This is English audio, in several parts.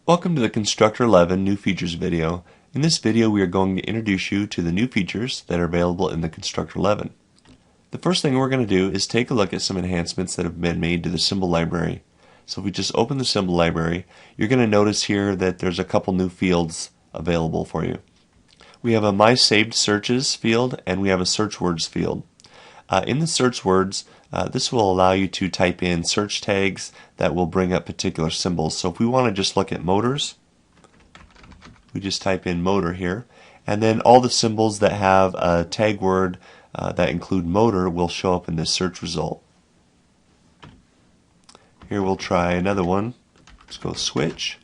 Welcome to the Constructor 11 New Features video. In this video we are going to introduce you to the new features that are available in the Constructor 11. The first thing we're going to do is take a look at some enhancements that have been made to the symbol library. So if we just open the symbol library, you're going to notice here that there's a couple new fields available for you. We have a My Saved Searches field and we have a Search Words field. In the search words, this will allow you to type in search tags that will bring up particular symbols. So if we want to just look at motors, we just type in motor here, and then all the symbols that have a tag word that include motor will show up in this search result. Here we'll try another one. Let's go switch.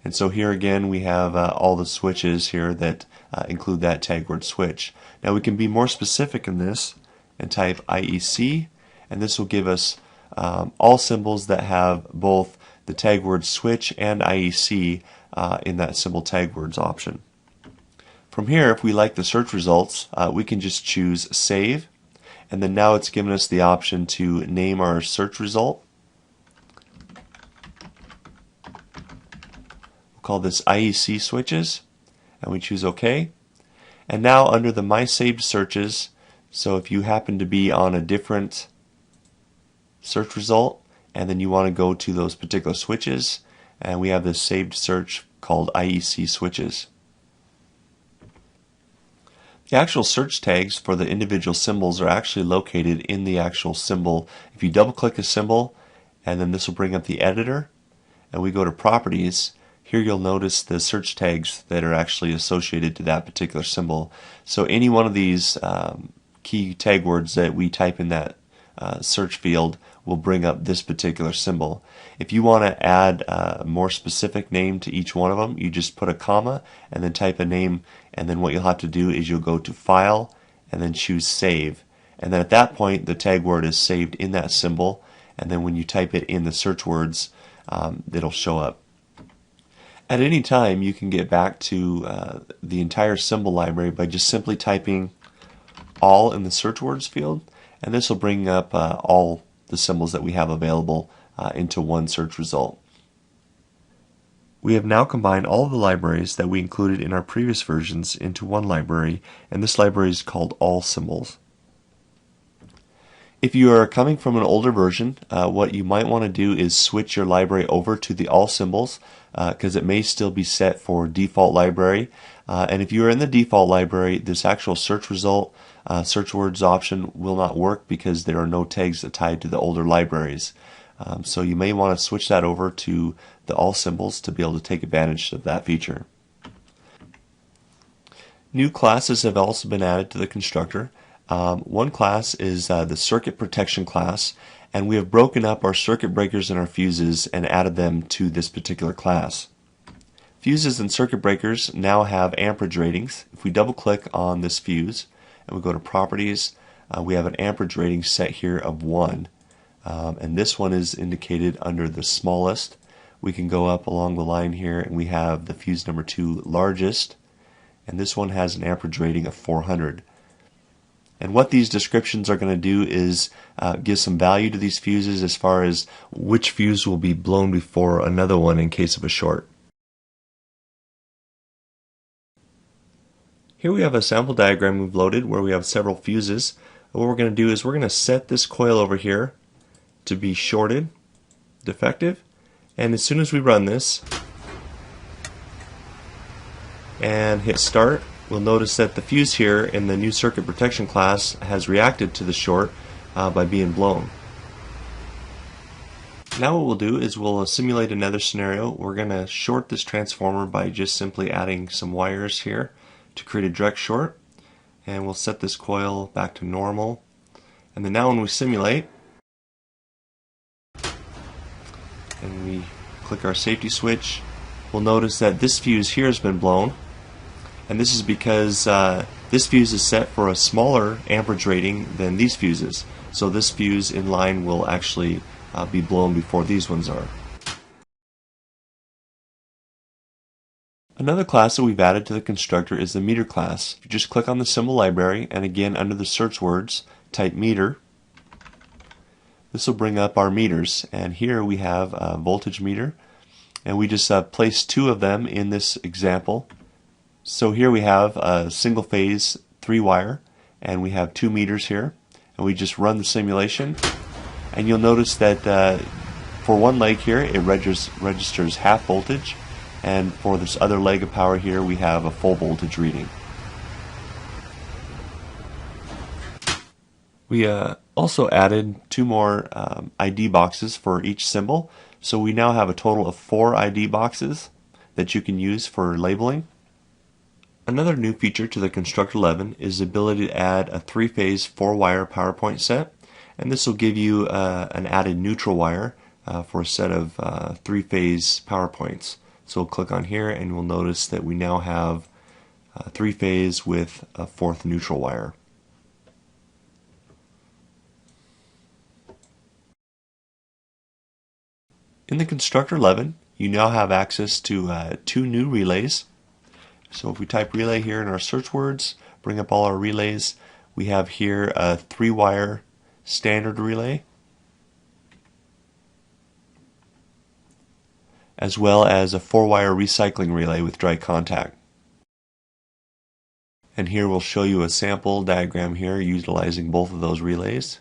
And so here again we have all the switches here that include that tag word switch. Now we can be more specific in this and type IEC, and this will give us all symbols that have both the tag word switch and IEC in that symbol tag words option. From here, if we like the search results, we can just choose save, and then now it's given us the option to name our search result. We'll call this IEC switches, and we choose OK. And now under the My Saved Searches, so if you happen to be on a different search result and then you want to go to those particular switches, and we have this saved search called IEC switches. The actual search tags for the individual symbols are actually located in the actual symbol. If you double click a symbol, and then this will bring up the editor, and we go to properties, here you'll notice the search tags that are actually associated to that particular symbol. So any one of these key tag words that we type in that search field will bring up this particular symbol. If you want to add a more specific name to each one of them, you just put a comma and then type a name, and then what you'll have to do is you'll go to File and then choose Save, and then at that point the tag word is saved in that symbol, and then when you type it in the search words it'll show up. At any time you can get back to the entire symbol library by just simply typing all in the search words field, and this will bring up all the symbols that we have available into one search result. We have now combined all of the libraries that we included in our previous versions into one library, and this library is called All Symbols. If you are coming from an older version, what you might want to do is switch your library over to the All Symbols, because it may still be set for default library. And if you are in the default library, this actual search result, search words option will not work because there are no tags tied to the older libraries. So you may want to switch that over to the All Symbols to be able to take advantage of that feature. New classes have also been added to the constructor. One class is the Circuit Protection class, and we have broken up our circuit breakers and our fuses and added them to this particular class. Fuses and circuit breakers now have amperage ratings. If we double click on this fuse and we go to properties, we have an amperage rating set here of 1, and this one is indicated under the smallest. We can go up along the line here and we have the fuse number 2 largest, and this one has an amperage rating of 400. And what these descriptions are going to do is give some value to these fuses as far as which fuse will be blown before another one in case of a short. Here we have a sample diagram we've loaded where we have several fuses. What we're going to do is we're going to set this coil over here to be shorted, defective, and as soon as we run this and hit start, we'll notice that the fuse here in the new circuit protection class has reacted to the short by being blown. Now what we'll do is we'll simulate another scenario. We're going to short this transformer by just simply adding some wires here to create a direct short, and we'll set this coil back to normal, and then now when we simulate and we click our safety switch, we'll notice that this fuse here has been blown, and this is because this fuse is set for a smaller amperage rating than these fuses, so this fuse in line will actually be blown before these ones are. Another class that we've added to the constructor is the meter class. If you just click on the symbol library and again under the search words type meter, this will bring up our meters, and here we have a voltage meter, and we just placed 2 of them in this example. So here we have a single phase 3-wire, and we have 2 meters here, and we just run the simulation, and you'll notice that for one leg here it registers half voltage, and for this other leg of power here we have a full voltage reading. We also added 2 more ID boxes for each symbol, so we now have a total of 4 ID boxes that you can use for labeling. Another new feature to the Constructor 11 is the ability to add a 3-phase 4-wire power point set, and this will give you an added neutral wire for a set of 3-phase power points. So we'll click on here and we'll notice that we now have 3-phase with a 4th neutral wire. In the Constructor 11, you now have access to 2 new relays. So if we type relay here in our search words, bring up all our relays, we have here a 3-wire standard relay, as well as a 4-wire recycling relay with dry contact. And here we'll show you a sample diagram here utilizing both of those relays.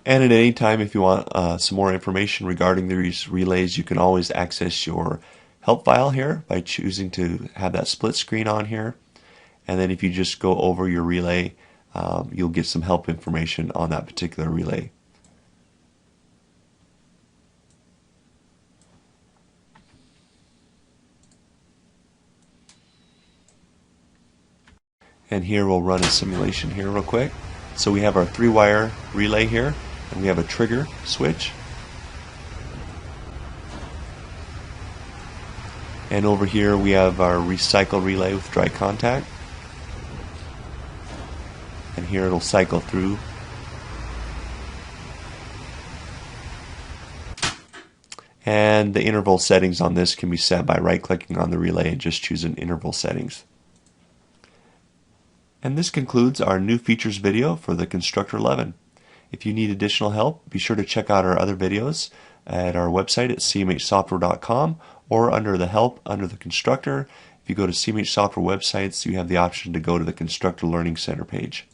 And at any time, if you want some more information regarding these relays, you can always access your help file here by choosing to have that split screen on here. And then if you just go over your relay, you'll get some help information on that particular relay. And here we'll run a simulation here real quick. So we have our 3-wire relay here, and we have a trigger switch. And over here we have our recycle relay with dry contact. And here it'll cycle through. And the interval settings on this can be set by right-clicking on the relay and just choosing interval settings. And this concludes our new features video for the Constructor 11. If you need additional help, be sure to check out our other videos at our website at cmhsoftware.com, or under the help under the Constructor. If you go to CMH Software websites, you have the option to go to the Constructor Learning Center page.